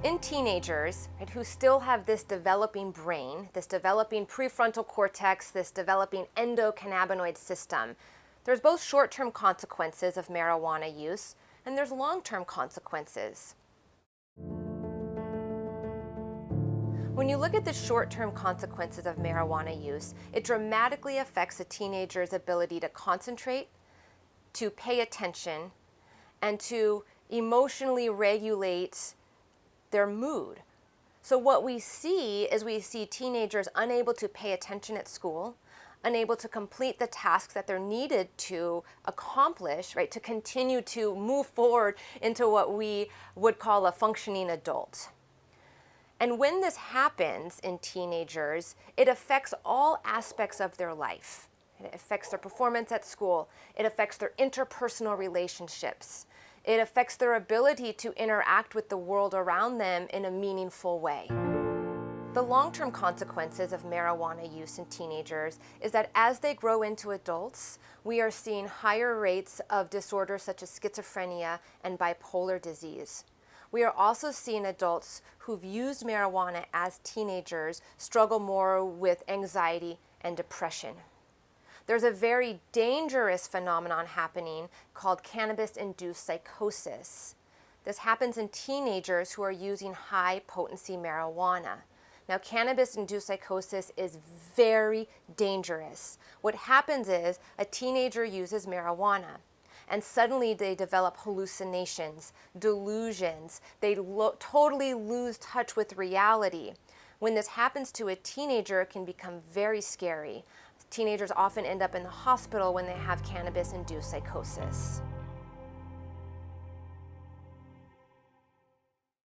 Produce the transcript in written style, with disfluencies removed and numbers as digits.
In teenagers, right, who still have this developing brain, this developing prefrontal cortex, this developing endocannabinoid system, there's both short-term consequences of marijuana use and there's long-term consequences. When you look at the short-term consequences of marijuana use, it dramatically affects a teenager's ability to concentrate, to pay attention, and to emotionally regulate their mood. So what we see is we see teenagers unable to pay attention at school, unable to complete the tasks that they're needed to accomplish, right, to continue to move forward into what we would call a functioning adult. And when this happens in teenagers, it affects all aspects of their life. It affects their performance at school. It affects their interpersonal relationships. It affects their ability to interact with the world around them in a meaningful way. The long-term consequences of marijuana use in teenagers is that as they grow into adults, we are seeing higher rates of disorders such as schizophrenia and bipolar disease. We are also seeing adults who've used marijuana as teenagers struggle more with anxiety and depression. There's a very dangerous phenomenon happening called cannabis-induced psychosis. This happens in teenagers who are using high-potency marijuana. Now, cannabis-induced psychosis is very dangerous. What happens is a teenager uses marijuana, and suddenly they develop hallucinations, delusions. They totally lose touch with reality. When this happens to a teenager, it can become very scary. Teenagers often end up in the hospital when they have cannabis-induced psychosis.